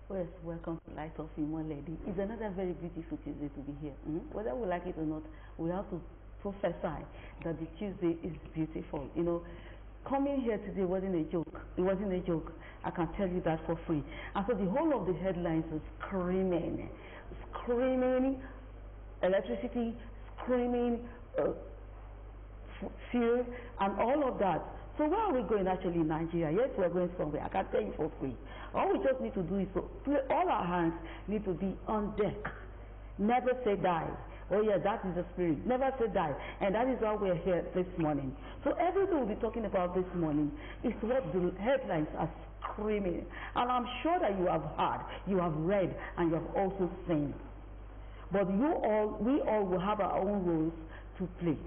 Well, welcome to Light of Human Lady. It's another very beautiful Tuesday to be here. Whether we like it or not, we have to prophesy that the Tuesday is beautiful. You know, coming here today wasn't a joke. It wasn't a joke. I can tell you that for free. And so the whole of the headlines was screaming electricity, screaming fuel, and all of that. So where are we going actually in Nigeria? Yes, we're going somewhere. I can tell you for free. All we just need to do is to play, all our hands need to be on deck. Never say die. Oh yeah, that is the spirit. Never say die. And that is why we're here this morning. So everything we'll be talking about this morning is what the headlines are screaming. And I'm sure that you have heard, you have read, and you have also seen. But we all will have our own roles to play.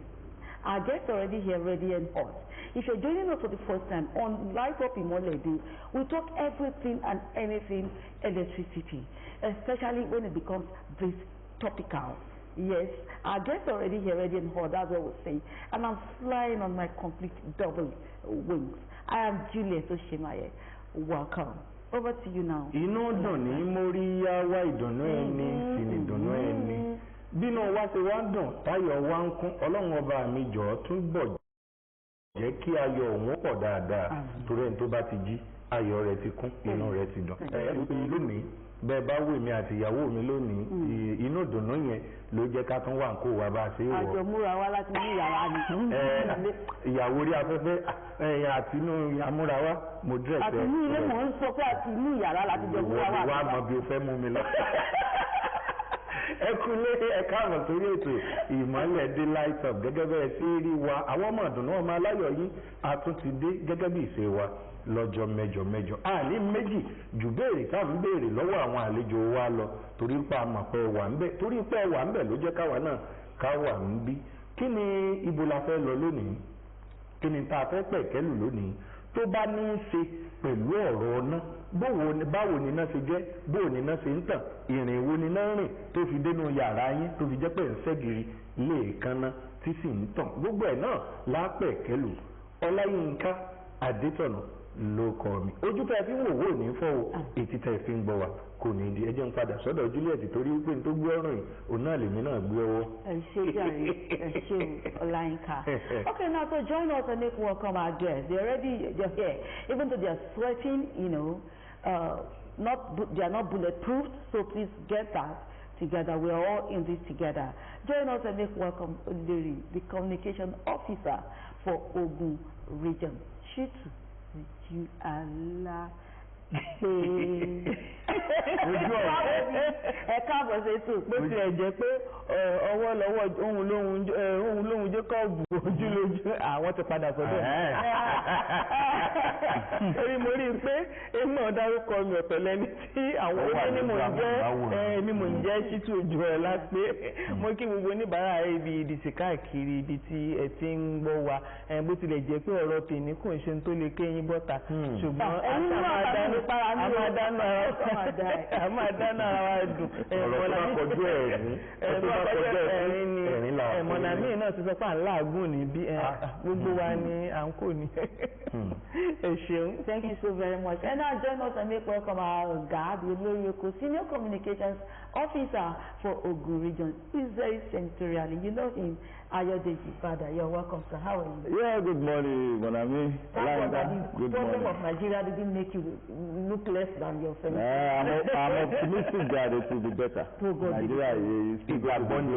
Our guests are already here, ready and hot. If you're joining us for the first time on Light Up in Lady, we talk everything and anything electricity, especially when it becomes this topical. Yes, our guests are already here, ready and hot, that's what we're saying. And I'm flying on my complete double wings. I am Juliet Oshimaye. Welcome. Over to you now. Bínú wa ṣe wá dùn táyọ̀ wa ń kún ọlọ́run ọba mi jọ̀ọ́ tún bọ̀ jẹ́ kí ayọ̀ òun pọ̀ dáadáa torí ẹni tó bá ti jí ayọ̀ rẹ̀ ti kún inú rẹ̀ ti dùn. Lónìí bẹ́ẹ̀ bá wò mí àti ìyàwó mi lónìí inú ìdùnnú yẹn ló jẹ́ ká tún wà ń kó wa bá a ṣe wọ̀. Àjọ múra wá láti ní ìyàrá ni. Ìyàwó rí afẹ́fẹ́ àti inú amúra wá mo dírẹ̀ tẹ́. Àti inú ilé mò ń sọ pé àti inú ìyàrá láti jọ múra wá. Wá mọ bí o fẹ́ mú mi lọ. Ẹ kúlé ẹ káàbọ̀ sórí ètò ìmọ́lẹ̀ dé light up gẹ́gẹ́ bẹ́ẹ̀ sí rí wa àwọn ọmọ ìdùnnú ọmọ aláyọ̀ yìí a tún ti dé gẹ́gẹ́ bí ìṣe wa lọ́jọ́ mẹ́jọ. Àní méjì jù béèrè tá à ń béèrè lọ́wọ́ àwọn àlejò wa lọ torí pé a mọ̀ pé wà ń bẹ̀ torí pé wà ń bẹ̀ ló jẹ́ káwa náà ká wà ń bí. Kí ni ibo la fẹ́ lọ lónìí? Kí ni tá a fẹ́ pẹ̀kẹ́lù lónìí tó bá ní í ṣe pẹ̀lú ọ̀rọ̀ ọ̀nà? Báwo ni iná ṣe jẹ́, báwo ni iná ṣe ń tàn, ìrìn wo ni iná rìn tó fi dénú yàrá yín tó fi jẹ́ pé ń ṣẹ́gìrì léèkánná tí sì ń tàn. Gbogbo ẹ̀ náà lápẹ̀kẹ́lù. Ọláyínká Adétọ̀nà ló kọ mi. Ojú tẹ́ fi ń wò wò ní fọ́ o, etí tẹ́ fi ń gbọ́ wa kò ní di. Ẹ jẹ́ ń padà sọ́dọ̀ Juliet torí wípé n tó gbé ọ̀rọ̀ yìí òun náà lèmi náà gbé ọwọ́. Ẹ ṣé jàre, ẹ ṣé Ọláyínká. Okay, now so join us and make welcome our guests. They're here. Even though they're sweating, you know, they are not bulletproof, so please get that together. We are all in this together. Join us and make welcome Olori, the communication officer for Ogun region. Shitu, you Allah. Ẹ káàbọ̀ sí ètò bó tilẹ̀ jẹ́ pé ọwọ́ lọ́wọ́ ohun lóhun Jacob ojúlójú àwọn ti padà sọ́dọ̀. Torí mo rí i pé èmi náà dárúkọ mi ọ̀tọ̀ lẹ́ni tí àwọn èmi mò ń jẹ́ Ṣítù Ojúọlá pé mo kí gbogbo oníbàárà ibi ìdìsí káàkiri ibi tí ẹ ti ń gbọ́ wa bó tilẹ̀ jẹ́ pé ọ̀rọ̀ tèmi kò ń ṣe tó lè kéyìn bọ́ta ṣùgbọ́n a máa dáná ara wa dùn. Ọ̀rọ̀ tó bá kọjú ẹ̀rín ẹ̀mọ̀nà míì náà ti sọ pé à ń láàgùn níbí gbogbo wa ni à ń kò ní. Ẹ ṣeun. Thank you so very much. And now join us and make welcome our guard, Olori Oko, Senior Communications Officer for Ogun Region. He's very senatorial. You know him, Ayodeji Father. You're welcome, sir. How are you? Yeah, good morning, Monami. The problem of Nigeria didn't make you look less than your family. I'm optimistic that it will be better. Nigeria is welcome.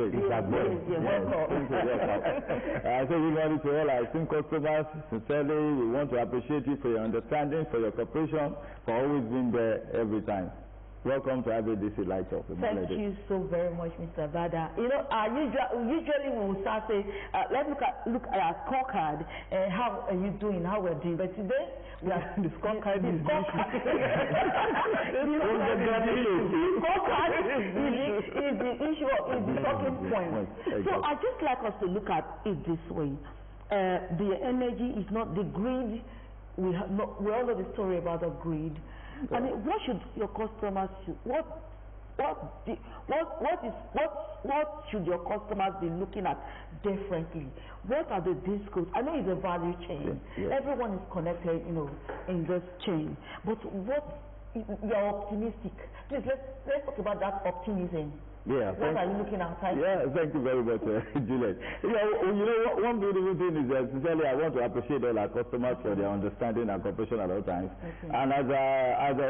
I say good morning to all our esteemed customers. Sincerely, we want to appreciate you for your understanding, for your cooperation, for always being there every time. Welcome to IBEDC Light Up. Thank you so very much, Mr. Bada. You know, usually we will start saying, let's look at our scorecard. How are you doing? How we're doing? But today we are the scorecard. The scorecard is the issue, is the talking point. So I just like us to look at it this way. The energy is not the grid. We all know the story about the grid. I mean, what should your customers what should your customers be looking at differently? What are the discourse? I know it's a value chain. Yes. Everyone is connected, you know, in this chain. But what you're optimistic. Please, let's talk about that optimism. Yeah. What are you looking at? Yeah, thank you very much, Juliet. You know, one beautiful thing is that sincerely I want to appreciate all our customers for their understanding and cooperation at all times. Okay. And as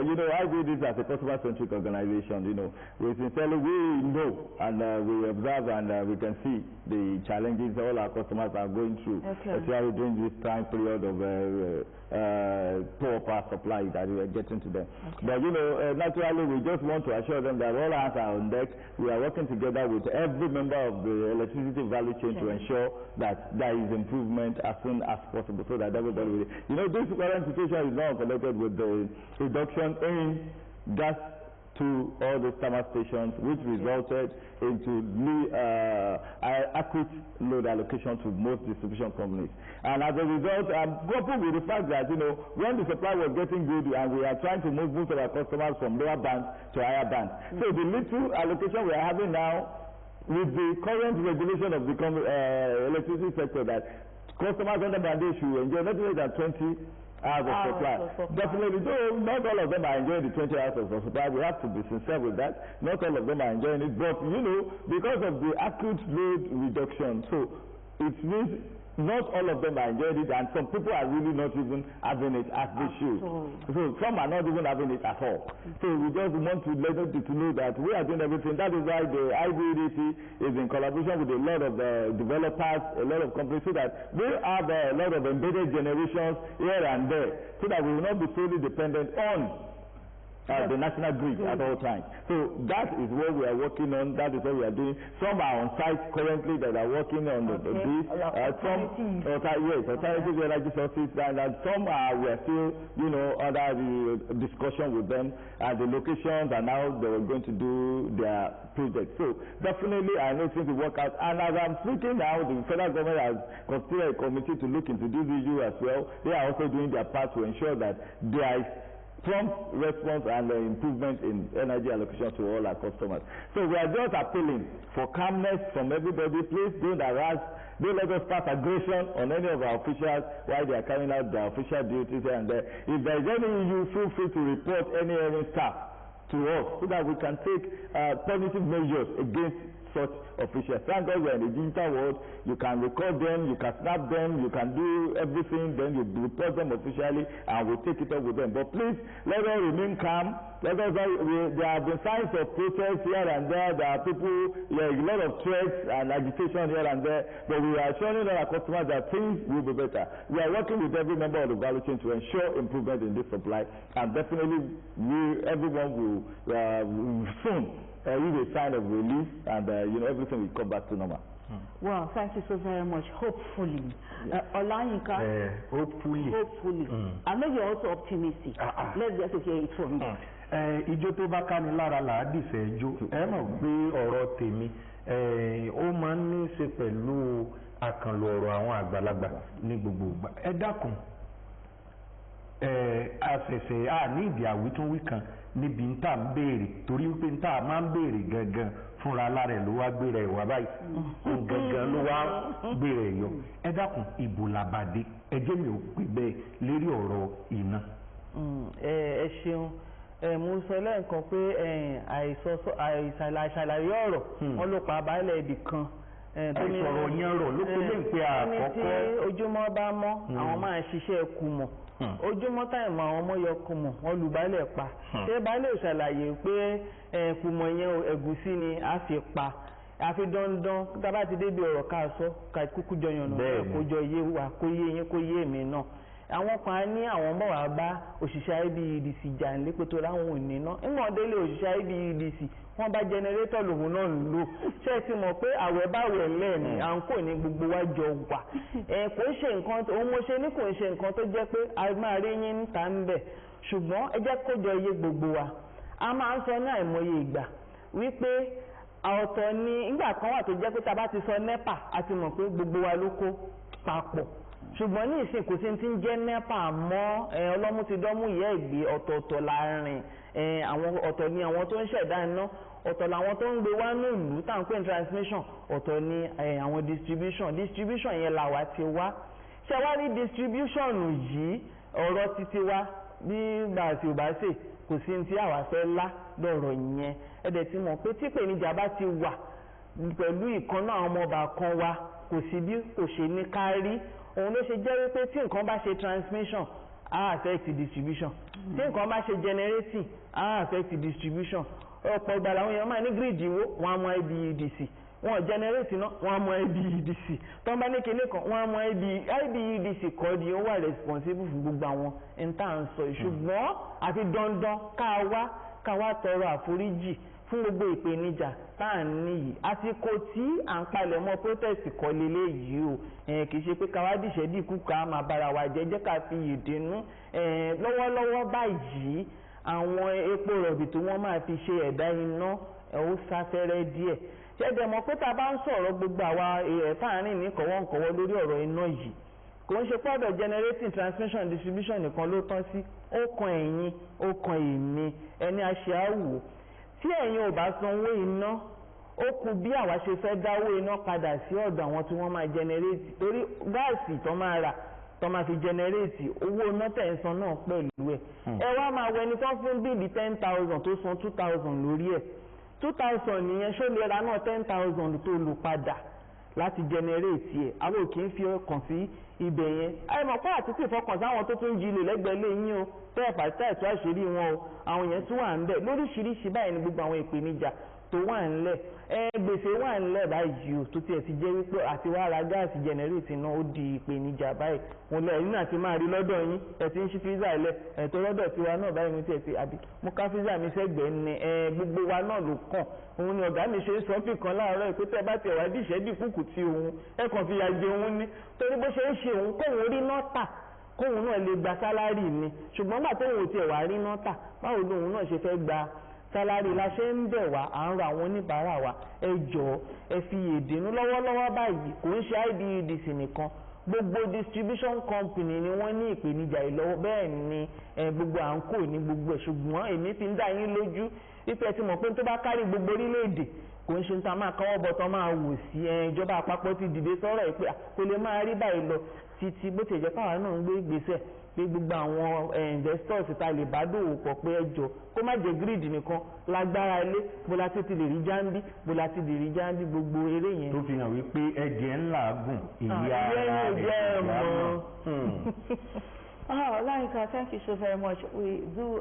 you know, I do this as a customer-centric organization. You know, we sincerely know and we observe and we can see the challenges all our customers are going through, especially during this time period of poor power supply that we are getting to them. Okay. But you know, naturally we just want to assure them that all hands are on deck. We are working together with every member of the electricity value chain to ensure that there is improvement as soon as possible, so that everybody will. You know, this current situation is now connected with the reduction in gas to all the thermal stations, which resulted into accurate load allocation to most distribution companies. And as a result, I'm coupled with the fact that, you know, when the supply was getting good and we are trying to move most of our customers from lower bands to higher bands. So the little allocation we are having now with the current regulation of the electricity sector, that customers under mandate should enjoy not less than 20 hours of supply. Definitely, though not all of them are enjoying the 20 hours of supply. We have to be sincere with that. Not all of them are enjoying it, but you know, because of the acute load reduction, so it means not all of them are enjoying it, and some people are really not even having it as they should. So some are not even having it at all. So we just want to let them to know that we are doing everything. That is why the IBEDC is in collaboration with a lot of developers, a lot of companies, so that they have a lot of embedded generations here and there, so that we will not be solely dependent on the national grid at all times. So that is what we are working on. That is what we are doing. Some are on site currently that are working on this. Some alternative energy sources, and some are we are still, you know, under the discussion with them and the locations and how they are going to do their project. So definitely I know things will work out. And as I'm speaking now, the federal government has constituted a committee to look into this issue as well. They are also doing their part to ensure that there is prompt response and improvement in energy allocation to all our customers. So we are just appealing for calmness from everybody. Please don't harass, don't let us pass aggression on any of our officials while they are carrying out their official duties here and there. If there is any issue, feel free to report any staff to us so that we can take positive measures against such officials. Thank God we are in the digital world. You can record them, you can snap them, you can do everything, then you report them officially and we'll take it up with them. But please, let us remain calm. There have been signs of protest here and there. There are people, a lot of threats and agitation here and there. But we are assuring our customers that things will be better. We are working with every member of the value chain to ensure improvement in this supply. And definitely, everyone will soon give a sign of relief, and you know, everything will come back to normal. Well, thank you so very much. Hopefully, Olayinka. Hopefully. I know you're also optimistic. Let's just hear it from you. Ijó tó bá ká ní lára là á dìfẹ́ jó. Ẹ mọ̀ pé ọ̀rọ̀ tèmi ó máa ń ní í ṣe pẹ̀lú àkànlò ọ̀rọ̀ àwọn àgbàlagbà ní gbogbo ìgbà. Ẹ dákun àṣẹ̀ṣẹ̀ ní ìdí àwítúnwí kan níbi ń tà ń béèrè torí wípé ń tà máa ń béèrè gangan fúnra lára ẹ̀ ló wá gbéra ẹ̀ wá báyìí gangan ló wá gbéra ẹ̀ yọ. Ẹ dákun ìbò làbàdé ẹ jẹ́ mi ò pè bẹ́ẹ̀ lérí ọ̀rọ̀ iná. Ẹ ṣeun mo sọ lẹ́ẹ̀kan pé àìṣàlàyé ọ̀rọ̀ wọn ló pa baálẹ̀ ibì kan. Àìsọ̀rọ̀ yẹn rọ̀ ló pé lè ń pe àkọ́kọ́. ẹni tí ojúmọ́ bá mọ́ àwọn máa ṣiṣẹ́ kù mọ̀. Ojúmọ́ táìmù àwọn ọmọ yọ kùmọ̀ wọn lù baálẹ̀ pa. Ṣé baálẹ̀ ṣàlàyé pé kùmọ̀ yẹn ẹ̀gúsí ni a fi pa àfi dandan tábà ti débi ọ̀rọ̀ ká sọ ká kúkú jọ yànnà kó jọ yé wa kó yé yín kó yé èmi náà. Àwọn kan ní àwọn bọ̀ wá bá òṣìṣẹ́ IBEDC jà ń lépe tó láwọn ò ní ná. Ìwọ̀n délé òṣìṣẹ́ IBEDC wọ́n bá jẹnẹrétọ̀ lòun náà ń lò. Ṣé ẹ ti mọ̀ pé àwẹ̀ báwẹ̀ lẹ́ẹ̀ni à ń kò ní gbogbo wa jọ wà. Kò ń ṣe nǹkan òun mo ṣe ní kò ń ṣe nǹkan tó jẹ́ pé a máa rí yín níta ń bẹ̀. Ṣùgbọ́n ẹ jẹ́ kó jọ iye gbogbo wa. A máa ń sọ ní àìmọye ìgbà wípé ọ̀tọ̀ ni ìgbà kan wà tó jẹ́ pé tá a bá ti sọ NEPA a ti mọ̀ pé gbogbo wa ló kó papọ̀. Ṣùgbọ́n ní ìsìn kò sí ti ń jẹ́ NEPA mọ́ ọlọ́mú ti dánmú ìyá ìgbé ọ̀tọ̀ọ̀tọ̀ láàrin àwọn ọ̀tọ̀ ni àwọn tó ń ṣẹ̀dá iná ọ̀tọ̀ làwọn tó ń gbé wá ní ìlú tá à ń pè ní transmission ọ̀tọ̀ ni àwọn distribution yẹn làwa ti wá ṣe wá rí distribution yìí ọ̀rọ̀ títí wá bí gbà tí ò bá ṣe kò sí ní tí àwa fẹ́ lá lọ́rọ̀ yẹn ẹ̀dẹ̀ tí mọ̀ pé tí ìpèníjà bá ti wà pẹ̀lú ìkan náà ọmọ ọba kan wa kò sí bí kò ṣe ní kárí òun ló ṣe jẹ́ wípé tí nǹkan bá ṣe transmission á affect distribution tí nǹkan bá ṣe generating á affect distribution ọ̀pọ̀ ìgbà làwọn èèyàn máa ní grid wo wọn á mọ IBEDC wọn generate náà wọn á mọ IBEDC tó ń bá ní kinní kan wọn á mọ IBEDC kọ́ di ó wà responsible fún gbogbo àwọn intan sọ ṣùgbọ́n àti dandan ká wá tọrọ àforíjì fún gbogbo ìpèníjà tá à ń níyì àsìkò tí à ń palẹ̀ mọ́ protest kọ́ lélẹ̀ yìí o kì í ṣe pé ká wá dìṣẹ́ dìkú ká máa bára wa jẹ́ ká fi ìdínú lọ́wọ́lọ́wọ́ báyìí àwọn epo rọ̀bì tí wọ́n máa fi ṣe ẹ̀dá iná ó sáfẹ́rẹ́ díẹ̀ ṣẹ́dẹ̀ mọ̀ pé tá a bá ń sọ̀rọ̀ gbogbo àwa fáàrin ní kọ̀wọ́nkọ̀wọ́ lórí ọ̀rọ̀ iná yìí kò ń ṣe pọ́dọ̀ generating transmission distribution nìkan ló tán sí ó kan ẹ̀yin ó kan èmi ẹni àṣẹ àwò tí ẹ̀yin ò bá sanwó iná ó kù bí àwa ṣe fẹ́ dáwó iná padà sí ọ̀dọ̀ àwọn tí wọ́n máa generate torí gáàsì tó máa rà tó máa fi generate owó iná tẹ̀sán náà pẹ̀lú ẹ̀ ẹ wá máa wọ ẹni tó fún bíìlì 10,000 tó san 2,000 lórí ẹ̀ 2,000 nìyẹn ṣó lè ra náà 10,000 tó lù padà láti generate ẹ̀ àwọn kì í fi ọkàn sí ibẹ̀ yẹn ẹ mọ̀ pé àtúntì ìfọkàn sáwọn tó tún jí lè lẹ́gbẹ̀ẹ́ lé yín o tẹ́ẹ̀fà tẹ́ẹ̀tù àṣírí wọn o àwọn yẹn tún wà ń bẹ̀ lóríṣiríṣi báyìí ní gbogbo àwọn ìpèníjà tó wà ńlẹ̀ gbèsè wà ńlẹ̀ báyìí o tó tiẹ̀ ti jẹ́ wípé àti wá ra gáàsì jẹnẹrétì náà ó di ìpèníjà báyìí wọn lọ ẹ̀yìn àti máa rí lọ́dọ̀ yín ẹ̀ ti ń ṣí fíìsà ilẹ̀ ẹ̀ tó lọ́dọ̀ tiwa náà báyìí mi tiẹ̀ ti àbí mo ká fíìsà mi sẹ́gbẹ̀ẹ́ ni gbogbo wa náà ló kàn òun ni ọ̀gá mi ṣe ń sọ fì kan láàárọ̀ pé tẹ́ bá tiẹ̀ wá díṣẹ́ dìkúkù tí òun ẹ̀ kàn fi yàjẹ òun ní torí bó ṣe ń ṣe òun kóun rí náà tà kóun náà lè gba sálárì ni ṣùgbọ́n gbà tóun ò tiẹ̀ wá rí náà tà báwo lóun náà ṣe fẹ́ gba sálárì la ṣe ń bẹ̀ wá à ń ra àwọn oníbàárà wa ẹ jọ̀ọ́ ẹ fi èdènú lọ́wọ́lọ́wọ́ báyìí kò ń ṣe IBEDC nìkan gbogbo distribution company ni wọ́n ní ìpèníjà ìlọ́wọ́ bẹ́ẹ̀ ni gbogbo à ń kò ní gbogbo ẹ̀ ṣùgbọ́n èmi fi ń dá yín lójú wípé ti mọ̀ pé tó bá kárí gbogbo orílẹ̀-èdè kò ń ṣe ń ta máa kọ́wọ́ bọ̀ tán máa wò sí ìjọba àpapọ̀ ti dìde sọ̀rọ̀ ẹ̀ pé kò lè máa rí báyìí lọ títí bó ti jẹ́ káwa náà ń gbé ìgbésẹ̀ pé gbogbo àwọn investors ta lè bá dòwò pọ̀ pé ẹjọ́ kó má jẹ́ grid nìkan lágbára ilé bó la ti lè rí jáǹbí bó la ti lè rí jáǹbí gbogbo eré yẹn. tó fi hàn wípé ẹ̀jẹ̀ ńlá gùn ìyá ara rẹ̀ mọ́. Laika, thank you so very much. We do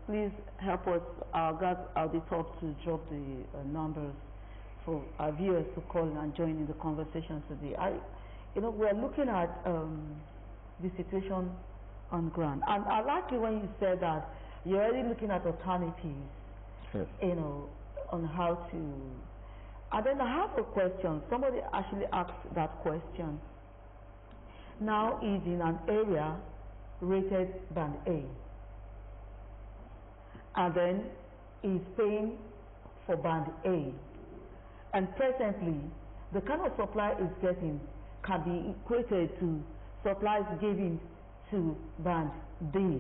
please help us, our guys at the top, to drop the numbers for our viewers to call and join in the conversation today. We are looking at the situation on ground, and I like it when you said that you're already looking at alternatives. Yes. On how to. And then I have a question. Somebody actually asked that question. Now is in an area rated band A, and then is paying for band A, and presently the kind of supply is getting can be equated to supplies given to band D,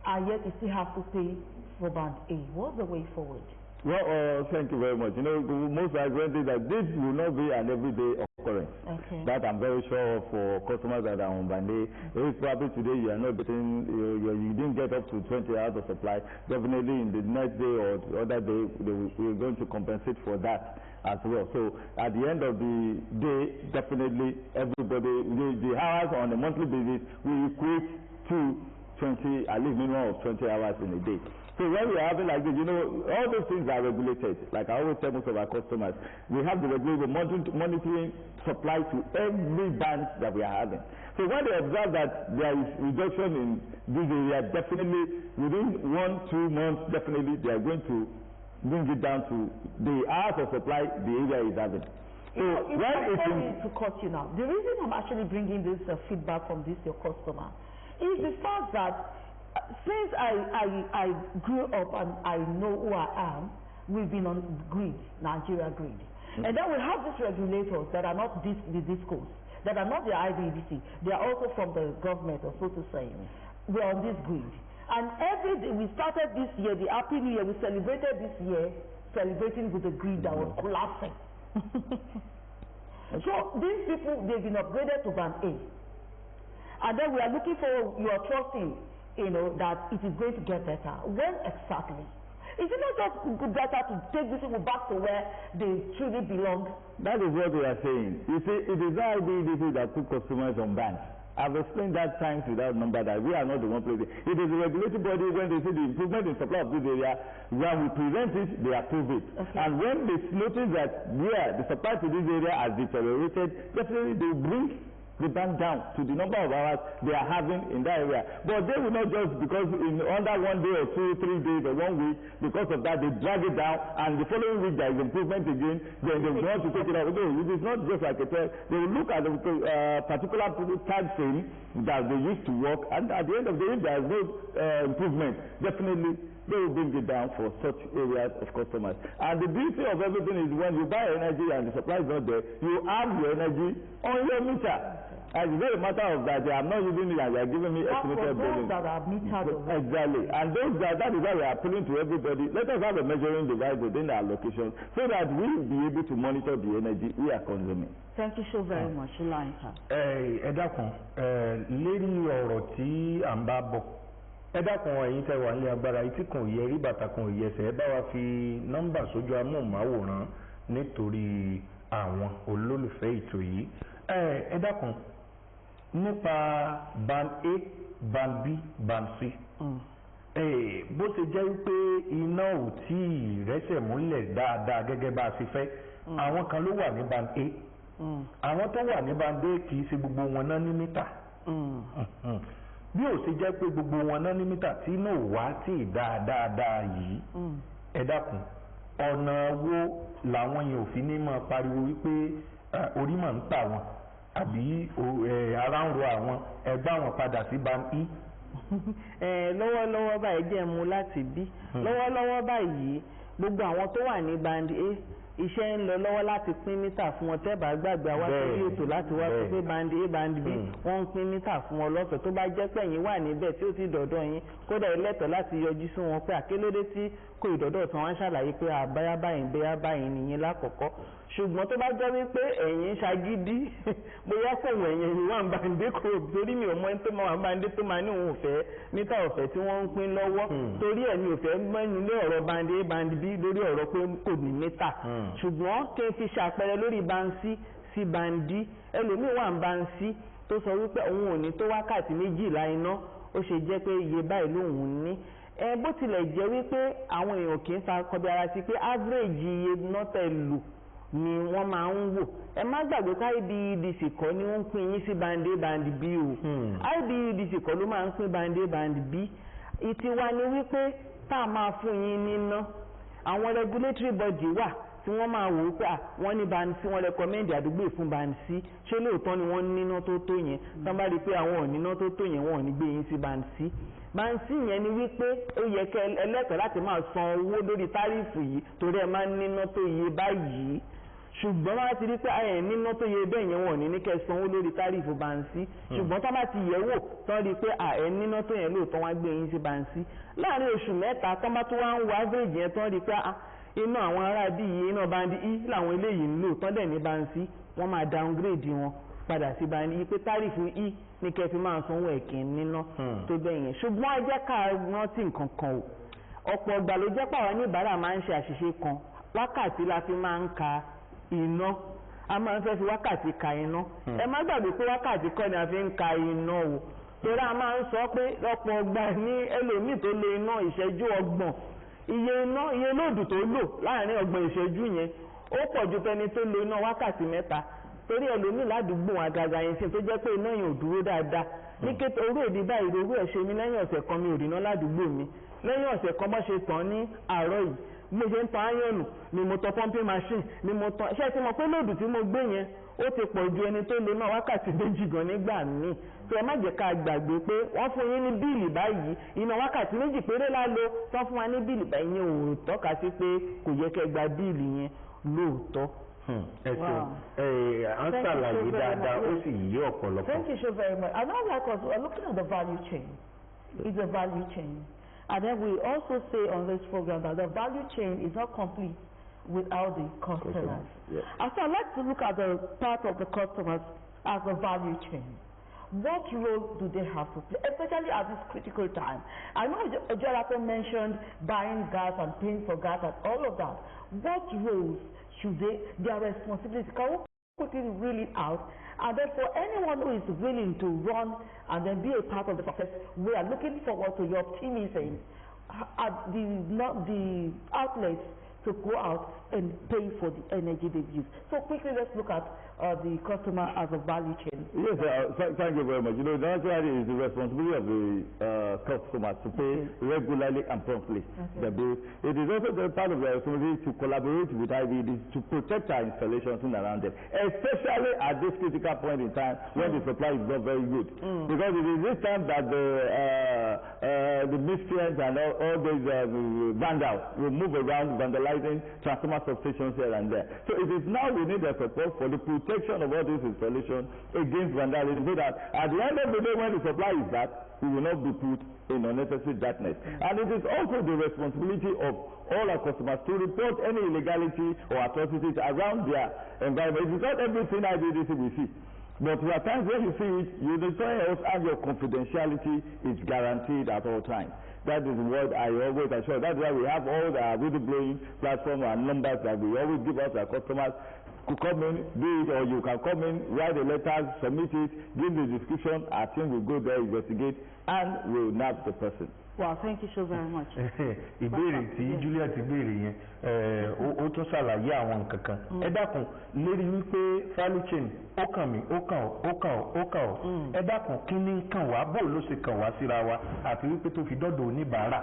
and yet you still have to pay for band A. What's the way forward? Well, thank you very much. Most likely that this will not be an everyday occurrence. Okay. That I'm very sure for customers that are on band A. If probably today you are not getting, you didn't get up to 20 hours of supply, definitely in the next day or the other day, we're going to compensate for that as well. So at the end of the day, definitely everybody, the hours on a monthly basis will equate to 20, at least minimum of 20 hours in a day. So when we are having like this, all those things are regulated. Like I always tell most of our customers, we have the regulator monitoring supply to every band that we are having. So when they observe that there is reduction in this area, definitely within 1-2 months, definitely they are going to bring it down to the hours of supply the area is having. So to cut you now. The reason I'm actually bringing this feedback from your customer is the fact that since I grew up and I know who I am, we've been on grid, Nigeria grid. Mm-hmm. And then we have these regulators that are not the discos, that are not the IBEDC. They are also from the government, or so to say. Mm-hmm. We're on this grid. And every day, we started this year, the Happy New Year, we celebrated this year, celebrating with the grid that was collapsing. So these people, they've been upgraded to band A. And then we are looking for your trusting that it is going to get better. When exactly? Is it not just good better to take these people back to where they truly belong? That is what we are saying. You see, it is not IBEDC that put customers on bans. I've explained that times without number that we are not the one place. It is a regulatory body. When they see the improvement in supply of this area, when we present it, they approve it. Okay. And when they notice that the supply to this area has deteriorated, definitely they bring the ban down to the number of hours they are having in that area. But they will not just because in under 1 day or 2, 3 days or 1 week, because of that they drag it down, and the following week there is improvement again, then they want to take it out. No, it is not just like a test. They will look at the particular time frame that they used to work, and at the end of the day, if there is no improvement, definitely they will bring it down for such areas of customers. And the beauty of everything is when you buy energy and the supply is not there, you have your energy on your meter. And it's not a matter of that I'm not using it and they are giving me estimated billing. That are metered. Exactly. And that is why we are appealing to everybody. Let us have a measuring device within our location so that we will be able to monitor the energy we are consuming. Thank you so very much. Ẹ dákun, lérí ọ̀rọ̀ tí à ń bá bọ̀. Ẹ dákun ẹ̀yin tẹ́ wà nílé agbára etí kan yẹ rí bàtà kan yẹ ẹsẹ̀ ẹ bá wa fi nọ́mbà sójú amóhùnmáwòrán nítorí àwọn olólùfẹ́ ètò yìí. Ẹ dákun nípa band A, band B, band C. Bó ṣe jẹ́ wípé iná ò tí ì rẹ́sẹ̀ múlẹ̀ dáadáa gẹ́gẹ́ bá a ṣe fẹ́. Àwọn kan ló wà ní band A. Àwọn tó wà ní band A kì í ṣe gbogbo wọn náà ní mítà. Bí ó ṣe jẹ́ pé gbogbo wọn náà ní mítà tí iná ò wá tí ì dáadáa yìí. Ẹ dákun ọ̀nà wo làwọn yẹn ò fi ní máa pariwo wípé orí mà ń tà wọn àbí ara ń ro àwọn ẹgbẹ́ àwọn padà sí band E. Lọ́wọ́lọ́wọ́ báyìí jẹ́ mú láti bí. Lọ́wọ́lọ́wọ́ báyìí gbogbo àwọn tó wà ní band A iṣẹ́ ń lọ lọ́wọ́ láti pín mítà fún wọn tẹ́ bá gbàgbé wá sórí ètò láti wá sọ pé band A band B wọ́n ń pín mítà fún wọn lọ́fẹ̀ẹ́ tó bá jẹ́ pé ẹ̀yin wà níbẹ̀ tí ó ti dọ̀dọ̀ yín kódà ẹlẹ́tọ̀ọ́ láti yọjú sí wọn pé àkélódé tí kò ìdọ̀dọ̀ tí wọ́n ṣàlàyé pé àbáyá báyìí nìyẹn lákọ̀ọ́kọ́ ṣùgbọ́n tó bá jẹ́ wípé ẹ̀yin ṣagídí bóyá fòun ẹ̀yin wà ń bàǹdé kò torí mi ò mọ tó máa ń bàǹdé tó máa ní òun ọ̀fẹ́ mítà ọ̀fẹ́ tí wọ́n ń pín lọ́wọ́ torí ẹ̀ mi ò fẹ́ mẹ́nu lé ọ̀rọ̀ band A band B lórí ọ̀rọ̀ pé kò ní mítà ṣùgbọ́n kí n fi ṣàpẹẹrẹ lórí band C sí band D ẹlòmíì wà ń band C tó sọ wípé òun ò ní tó wákàtí 12 iná ó ṣe jẹ́ pé iye báyìí lòun ní bó tilẹ̀ jẹ́ wípé àwọn èèyàn kì í fa kọbi ara sí pé average iye nọ́tẹ̀ lò ni wọ́n máa ń wò ẹ má gbàgbé pé IBEDC kọ́ ni wọ́n ń pín yín sí band A band B o IBEDC kọ́ ló máa ń pín band A band B ìtiwa ni wípé tá a máa fún yín níná àwọn regulatory body wà tí wọ́n máa wò ó pé wọ́n ní band C wọ́n recommend àdúgbò fún band C ṣé lóòótọ́ ni wọ́n níná tó tó yẹn tán bá rí i pé àwọn ò níná tó tó yẹn wọ́n ò ní gbé yín sí band C band C yẹn ni wípé ó yẹ kẹ́ ẹlẹ́tọ̀ọ́ láti máa san owó lórí tárífù yìí torí ẹ máa ń níná tó yẹ báyìí ṣùgbọ́n wọ́n ti rí pé ayẹ̀ níná tó yẹ bẹ́ẹ̀ yẹn wọ́n ní kẹ́ sanwó lórí tárífù band C ṣùgbọ́n tó bá ti yẹ̀ wò tán rí pé ẹ̀ níná tó yẹn lóòótọ́ wọ́n á gbé yín sí band C láàrin oṣù mẹ́ta tán bá tó wá ń wo average yẹn tán rí pé iná àwọn ará bí iye iná band E làwọn eléyìí ń lò tán dẹ̀ ní band C wọ́n máa downgrade wọn padà sí band E pé tárífù E ní kẹ́ fi máa sanwó ẹ̀kín níná tó bẹ́ẹ̀ yẹn ṣùgbọ́n ẹ jẹ́ ká rántí nǹkan kan o ọ̀pọ̀ ìgbà ló jẹ́ pàwọn oníbàárà máa ń ṣe àṣìṣe kan wákàtí la fi máa ń ka iná a máa ń fẹ́ fi wákàtí ka iná ẹ má gbàgbé pé wákàtí kọ́ ni a fi ń ka iná o torí a máa ń sọ pé lọ́pọ̀ ọgbà ní ẹlòmíì tó lo iná ìṣẹ́jú 30 iye lóòdù tó lò láàrin 30 ìṣẹ́jú yẹn ó pọ̀ ju tẹni tó lo iná wákàtí 3 torí ẹlòmíì ládùúgbò àgàgà yẹn sí tó jẹ́ pé iná yẹn ò dúró dáadáa ní kété orú èdè báyìí orú ẹ̀ ṣe mí lẹ́yìn ọ̀sẹ̀ kan mi ò rí iná ládùúgbò mi lẹ́yìn ọ̀sẹ̀ kan bá ṣe tán ní àárọ̀ yìí mo ṣe ń tan áyọ̀nù ni mo tan pumping machine ni mo tan ṣé ti mọ̀ pé lóòdù tí mo gbé yẹn ó ti pọ̀ ju ẹni tó lo náà wákàtí 2 gan nígbà míì tó ẹ má jẹ́ ká gbàgbé pé wọ́n fún yín ní bíìlì báyìí iná wákàtí 2 péré lálo tán fún wa ní bíìlì báyìí yẹn ò tọ́ka sí pé kò yẹ kẹ́ gba bíìlì yẹn lóòótọ́. ẹ ṣeun à ń ṣàlàyé dáadáa ó sì yí ọ̀pọ̀lọpọ̀. Thank you so very much. I now like us we are looking at the value chain. It's a value chain. And then we also say on this program that the value chain is not complete without the customers. Yeah. And so I'd like to look at the part of the customers as a value chain. what role do they have to play, especially at this critical time? I know Ejolapo mentioned buying gas and paying for gas and all of that. What roles should their responsibility, can we put it really out? And then for anyone who is willing to run and then be a part of the success, we are looking forward to your optimism at the outlets to go out and pay for the energy they've used. So quickly, let's look at the customer as a value chain. Yes, thank you very much. You know, naturally, it's the responsibility of the customer to pay regularly and promptly the bill. It is also the part of their responsibility to collaborate with IBEDC to protect our installations in around them, especially at this critical point in time when the supply is not very good. Because it is this time that the miscreants and all those vandals will move around vandalizing transformer substations here and there. So it is now we need the support for the protection of all these installations against vandalism, so that at the end of the day when the supply is bad, we will not be put in unnecessary darkness. And it is also the responsibility of all our customers to report any illegality or atrocities around their environment. It is not everything IBEDC we see. But there are times when you see it, you destroy us and your confidentiality is guaranteed at all times. That is what I always assure. That's why we have all the whistleblowing platform and numbers that we always give us our customers to come in, do it, or you can come in, write a letter, submit it, give the description, our team will go there, investigate, and will nab the person. Wow, thank you so very much. Ìbéèrè tí Juliet béèrè yẹn ó tún ṣàlàyé àwọn nǹkan kan. Ẹ dákun lérí wípé value chain ó kàn mí ó kàn ọ́. Ẹ dákun kí ni kàn wá bó ló ṣe kàn wá síra wa àti wípé tó fi dọ́dọ̀ oníbàárà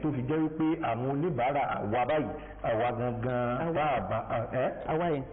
tó fi jẹ́ wípé àwọn oníbàárà àwa báyìí àwa gangan àwa yẹn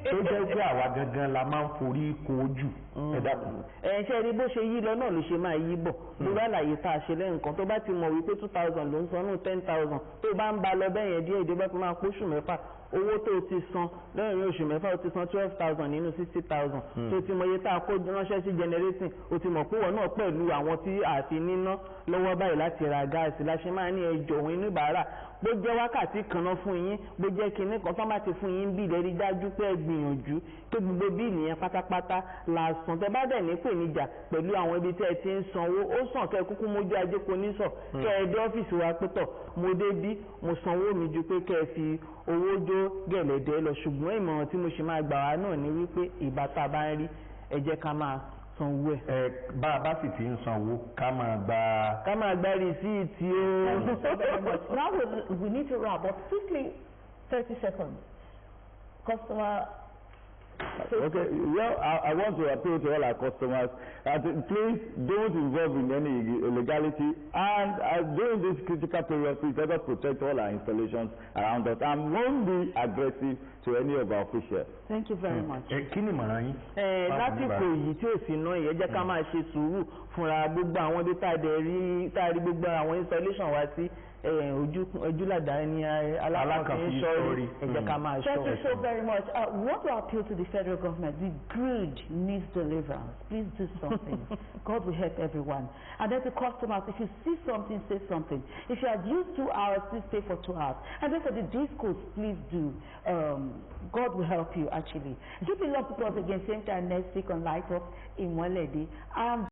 tó jẹ́ pé àwa gangan la máa ń forí ko ojú. Ẹ dákun. Ṣé rí bó ṣe yí lọ náà ló ṣe máa yí bọ̀. Lórí àlàyé tá a ṣe lẹ́yìn kan tó bá ti mọ̀ wípé 2,000 ló ń san ní 10,000 tó bá ń ba lọ bẹ́ẹ̀ yẹn díẹ̀ ìdíbẹ́ tó máa pósù mẹ́fà owó tó ti san lẹ́yìn oṣù mẹ́fà ó ti san 12,000 nínú 60,000 tó ti mọ iye tá a kó ránṣẹ́ sí generating ó ti mọ̀ pé wọ́n náà pẹ̀lú àwọn tí a ti níná lọ́wọ́ báyìí láti ra gáàsì láṣẹ máa ní ẹjọ́ òun oníbàárà bó jẹ́ wákàtí kan náà fún yín bó jẹ́ kinní kan tó bá ti fún yín bí ìlérí dájú pé ẹ gbìyànjú tó gbogbo bíìlì yẹn pátápátá làásán tẹ bá dẹ̀ ní ìpèníjà pẹ̀lú àwọn ibi tẹ́ ẹ ti ń sanwó ó sàn kẹ́ kúkú mójú ajé kò ní sọ kẹ́ ẹ dé ọ́fíìsì wa pẹ́tọ̀ mo dé bí mo sanwó mi ju pé kẹ́ ẹ fi owó jó gẹ̀lẹ́dẹ́ lọ ṣùgbọ́n ìmọ̀ràn tí mo ṣe máa gbà wá náà ni wípé ìbátá bá ń rí ẹ jẹ́ ká máa sanwó ẹ. Bá a bá sì ti ń sanwó ká máa gba rìsíìtì o. Now we need to wrap up quickly. 30 seconds. Customer. Okay, well, I want to appeal to all our customers that please don't involve in any illegality and during this critical period, please let us protect all our installations around us and won't be aggressive to any of our officials. Thank you very much. Kí ni ìmọ̀ràn yín? Lásìkò yìí tí ò sí ná yìí, ẹ jẹ́ ká máa ṣe sùúrù fúnra gbogbo àwọn ibi tá a rí gbogbo àwọn installation wa sí ojúlàdá ní alákànfin sọ́ọ̀rì ẹ jẹ́ ká máa ṣọ́. Thank you so very much. We want to appeal to the federal government. The grid needs deliverance. Please do something. God will help everyone. And then to customers, if you see something, say something. If you have used 2 hours, please pay for 2 hours. And then for the discos, please do. God will help you actually. If you love to us again, same time next week on Light Up in Waledi.